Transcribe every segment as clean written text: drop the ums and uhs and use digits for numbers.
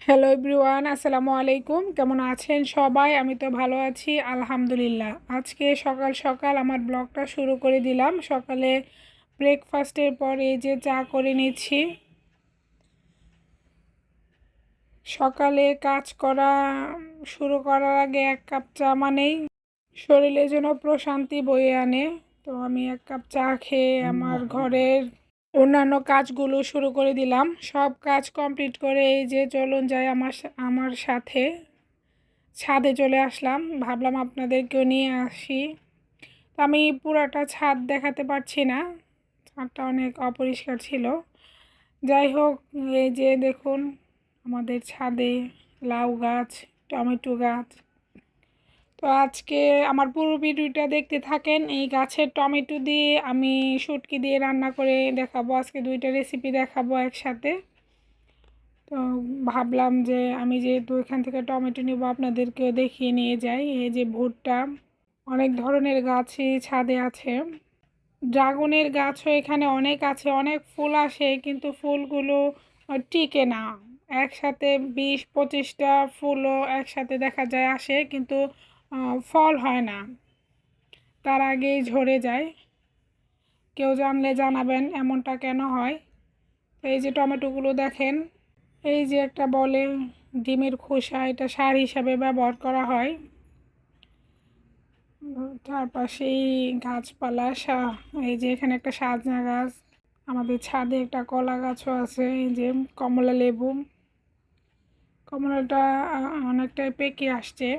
Hello everyone, আসসালামু আলাইকুম। কেমন আছেন সবাই? আমি তো ভালো আছি আলহামদুলিল্লাহ। আজকে সকাল সকাল আমার ব্লগটা শুরু করে দিলাম। সকালে ব্রেকফাস্টের পর এই যে চা করে নিচ্ছি। সকালে কাজ করা শুরু করার আগে এক কাপ চা মানেই শরীরের জন্য প্রশান্তি বয়ে আনে। তো আমি এক কাপ চা খেয়ে আমার ঘরের অন্যান্য কাজগুলো শুরু করে দিলাম। সব কাজ কমপ্লিট করে এই যে চলুন যাই আমার সাথে ছাদে চলে আসলাম। ভাবলাম আপনাদেরকেও নিয়ে আসি। তো আমি পুরাটা ছাদ দেখাতে পারছি না, ছাদটা অনেক অপরিষ্কার ছিল। যাই হোক, এই যে দেখুন আমাদের ছাদে লাউ গাছ, টমেটো গাছ। তো আজকে আমার পুরো ভিডিওটা দেখতে থাকেন। এই গাছের টমেটো দিয়ে আমি শুটকি দিয়ে রান্না করে দেখাবো। আজকে দুইটা রেসিপি দেখাবো একসাথে। তো ভাবলাম যে আমি যেহেতু এখান থেকে টমেটো নিব, আপনাদেরকেও দেখিয়ে নিয়ে যাই। এই যে ভুট্টা, অনেক ধরনের গাছই ছাদে আছে। ড্রাগনের গাছও এখানে অনেক আছে, অনেক ফুল আসে, কিন্তু ফুলগুলো টিকে না। একসাথে 20-25টা ফুলও একসাথে দেখা যায় আসে, কিন্তু ফল হয় না, তার আগেই ঝরে যায়। কেউ জানলে জানাবেন এমনটা কেন হয়। তো এই যে টমেটোগুলো দেখেন, এই যে একটা বলে ডিমের খোসা, এটা সার হিসাবে ব্যবহার করা হয়। তার পাশেই গাছপালা, এই যে এখানে একটা সাজনা গাছ। আমাদের ছাদে একটা কলা গাছও আছে। এই যে কমলা লেবু, কমলাটা অনেকটাই পেকে আসছে।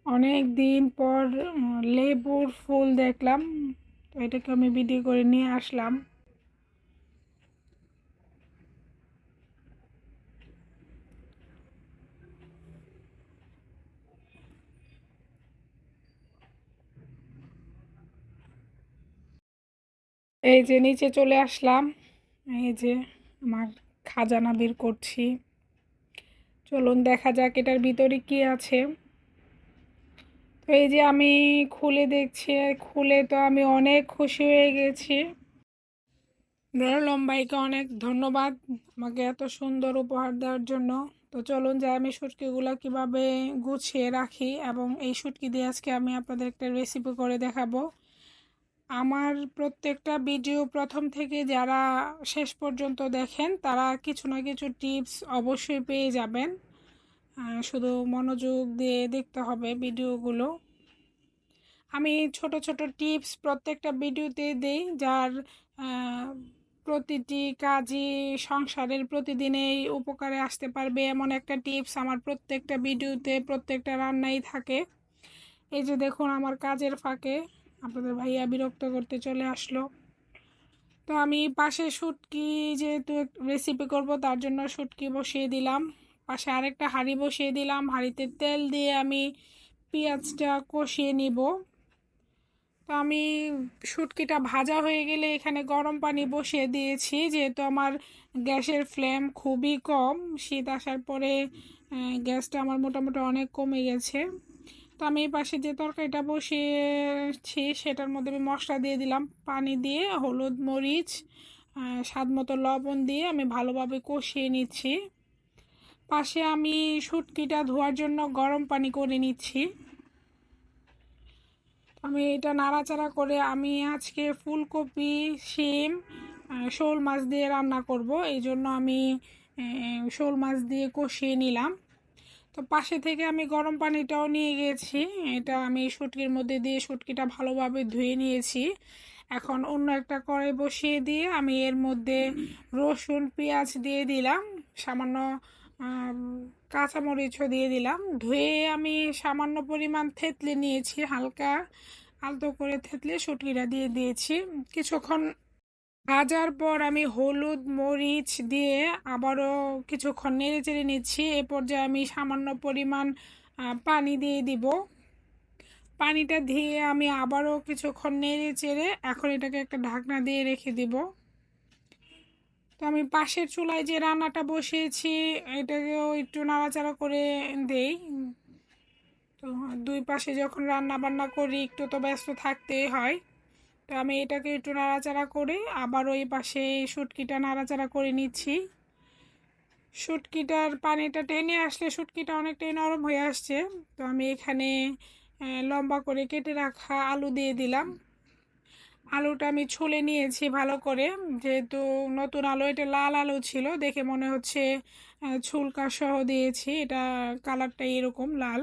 অনেক দিন পর লেবুর ফুল দেখলাম, তো এটাকে আমি ভিডিও করে নিয়ে আসলাম। এই যে নিচে চলে আসলাম, এই যে আমার খাজানা বের করছি। চলুন দেখা যাক এটার ভিতরে কি আছে। তো এই যে আমি খুলে দেখছি, খুলে তো আমি অনেক খুশি হয়ে গেছি। লম্বাইকে অনেক ধন্যবাদ আমাকে এত সুন্দর উপহার দেওয়ার জন্য। তো চলুন যে আমি শুটকিগুলো কিভাবে গুছিয়ে রাখি, এবং এই শুটকি দিয়ে আজকে আমি আপনাদের একটা রেসিপি করে দেখাবো। আমার প্রত্যেকটা ভিডিও প্রথম থেকে যারা শেষ পর্যন্ত দেখেন তারা কিছু না কিছু টিপস অবশ্যই পেয়ে যাবেন। শুধু মনোযোগ দিয়ে দেখতে হবে ভিডিওগুলো। আমি ছোট ছোট টিপস প্রত্যেকটা ভিডিওতে দেই, যার প্রতিটি কাজই সংসারের প্রতিদিনেই উপকারে আসতে পারবে এমন একটা টিপস আমার প্রত্যেকটা ভিডিওতে, প্রত্যেকটা রান্নাই থাকে। এই যে দেখুন আমার কাজের ফাঁকে আপনাদের ভাইয়া বিরক্ত করতে চলে আসলো। তো আমি পাশে শুটকি, যেহেতু রেসিপি করব তার জন্য শুটকি বসিয়ে দিলাম। পাশে আরেকটা হাঁড়ি বসিয়ে দিলাম, হাঁড়িতে তেল দিয়ে আমি পেঁয়াজটা কষিয়ে নিব। তো আমি শুটকিটা ভাজা হয়ে গেলে এখানে গরম পানি বসিয়ে দিয়েছি, যেহেতু আমার গ্যাসের ফ্লেম খুবই কম। শীত আসার পরে গ্যাসটা আমার মোটামুটি অনেক কমে গেছে। তো আমি এই পাশে যে তরকারিটা বসিয়েছি সেটার মধ্যে আমি মশলা দিয়ে দিলাম, পানি দিয়ে হলুদ মরিচ স্বাদ মতো লবণ দিয়ে আমি ভালোভাবে কষিয়ে নিচ্ছি। পাশে আমি শুটকিটা ধোয়ার জন্য গরম পানি করে নিচ্ছি। আমি এটা নাড়াচাড়া করে আমি আজকে ফুলকপি, শিম, শোল মাছ দিয়ে রান্না করব, এই জন্য আমি শোল মাছ দিয়ে কষিয়ে নিলাম। তো পাশে থেকে আমি গরম পানিটাও নিয়ে গেছি, এটা আমি শুটকির মধ্যে দিয়ে শুটকিটা ভালোভাবে ধুয়ে নিয়েছি। এখন অন্য একটা কড়াই বসিয়ে দিয়ে আমি এর মধ্যে রসুন পেঁয়াজ দিয়ে দিলাম, সামান্য আম, কাঁচামরিচও দিয়ে দিলাম। ধুয়ে আমি সামান্য পরিমাণ থেতলে নিয়েছি, হালকা আলতো করে থেতলে শুটকিটা দিয়ে দিয়েছি। কিছুক্ষণ ভাজার পর আমি হলুদ মরিচ দিয়ে আবারও কিছুক্ষণ নেড়ে চেড়ে নিচ্ছি। এ পর্যায়ে আমি সামান্য পরিমাণ পানি দিয়ে দিব। পানিটা দিয়ে আমি আবারও কিছুক্ষণ নেড়ে চেড়ে এখন এটাকে একটা ঢাকনা দিয়ে রেখে দিব। তো আমি পাশের চুলায় যে রান্নাটা বসিয়েছি এটাকেও একটু নাড়াচাড়া করে দেই। তো দুই পাশে যখন রান্না বান্না করি একটু তো ব্যস্ত থাকতেই হয়। তো আমি এটাকে একটু নাড়াচাড়া করে আবার ওই পাশে শুটকিটা নাড়াচাড়া করে নিচ্ছি। শুটকিটার পানিটা টেনে আসলে শুটকিটা অনেকটাই নরম হয়ে আসছে। তো আমি এখানে লম্বা করে কেটে রাখা আলু দিয়ে দিলাম। আলুটা আমি ছুলে নিয়েছি ভালো করে, যেহেতু নতুন আলু, এটা লাল আলু ছিল, দেখে মনে হচ্ছে ছুলকা সহ দিয়েছি, এটা কালারটা এরকম লাল।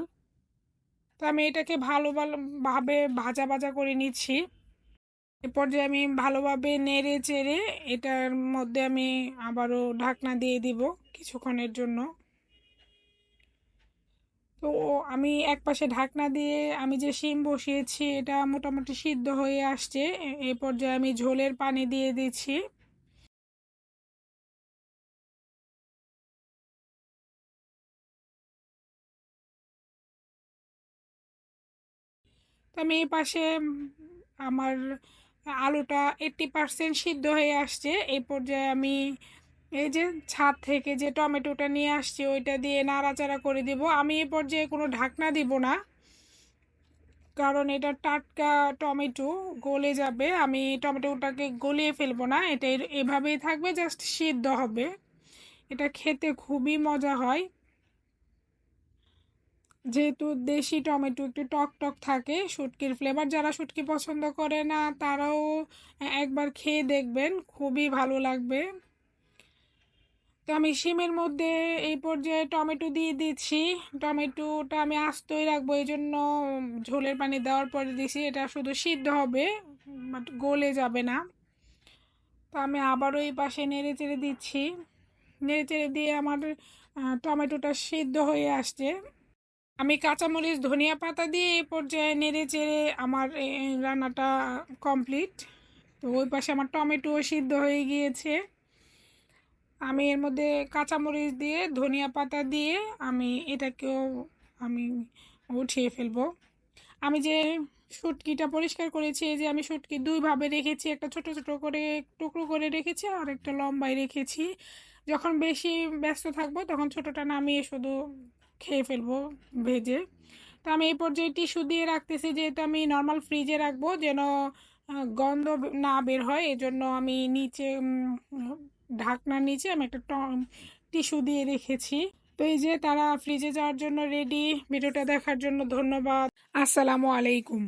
তো আমি এটাকে ভালোভাবে ভাজা ভাজা করে নিচ্ছি। এরপর যে আমি ভালোভাবে নেড়ে চেড়ে এটার মধ্যে আমি আবারও ঢাকনা দিয়ে দিব কিছুক্ষণের জন্য। তো আমি এক পাশে ঢাকনা দিয়ে আমি যে শিম বসিয়েছি এটা মোটামুটি সিদ্ধ হয়ে আসছে। এই পর্যায়ে আমি ঝোলের পানি দিয়ে দিচ্ছি। তো আমি এই পাশে আমার আলুটা 80% সিদ্ধ হয়ে আসছে। এই পর্যায়ে আমি এই যে ছাদ থেকে যে টমেটোটা নিয়ে আসছি ওইটা দিয়ে নাড়াচাড়া করে দিব। আমি এই পর্যায়ে কোনো ঢাকনা দিব না, কারণ এটা টাটকা টমেটো, গলে যাবে। আমি টমেটোটাকে গলিয়ে ফেলবো না, এটা এভাবেই থাকবে, জাস্ট সিদ্ধ হবে। এটা খেতে খুবই মজা হয়, যেহেতু দেশি টমেটো একটু টক টক থাকে, শুটকির ফ্লেভার। যারা শুটকি পছন্দ করে না তারাও একবার খেয়ে দেখবেন, খুবই ভালো লাগবে। তো আমি শিমের মধ্যে এই পর্যায়ে টমেটো দিয়ে দিচ্ছি। টমেটোটা আমি আস্তই রাখবো, এই জন্য ঝোলের পানি দেওয়ার পরে দিছি, এটা শুধু সিদ্ধ হবে, বাট গলে যাবে না। তো আমি আবারও এই পাশে নেড়ে চেড়ে দিচ্ছি। নেড়ে চেড়ে দিয়ে আমার টমেটোটা সিদ্ধ হয়ে আসছে। আমি কাঁচামরিচ ধনিয়া পাতা দিয়ে এই পর্যায়ে নেড়ে চেড়ে আমার রান্নাটা কমপ্লিট। তো ওই পাশে আমার টমেটো সিদ্ধ হয়ে গিয়েছে। আমি এর মধ্যে কাঁচামরিচ দিয়ে ধনিয়া পাতা দিয়ে আমি এটাকেও আমি উঠিয়ে ফেলবো। আমি যে শুটকিটা পরিষ্কার করেছি, এই যে আমি শুটকি দুইভাবে রেখেছি, একটা ছোট ছোট করে টুকরো করে রেখেছি আর একটা লম্বায় রেখেছি। যখন বেশি ব্যস্ত থাকবো তখন ছোটটা নামিয়ে শুধু খেয়ে ফেলবো ভেজে। তো আমি এই পর্যায়ে টিস্যু দিয়ে রাখতেছি, যেহেতু আমি নর্মাল ফ্রিজে রাখবো যেন গন্ধ না বের হয়, এজন্য আমি নিচে ঢাকনার নিচে আমি একটা টিস্যু দিয়ে রেখেছি। তো এই যে তারা ফ্রিজে যাওয়ার জন্য রেডি। ভিডিওটা দেখার জন্য ধন্যবাদ। আসসালামু আলাইকুম।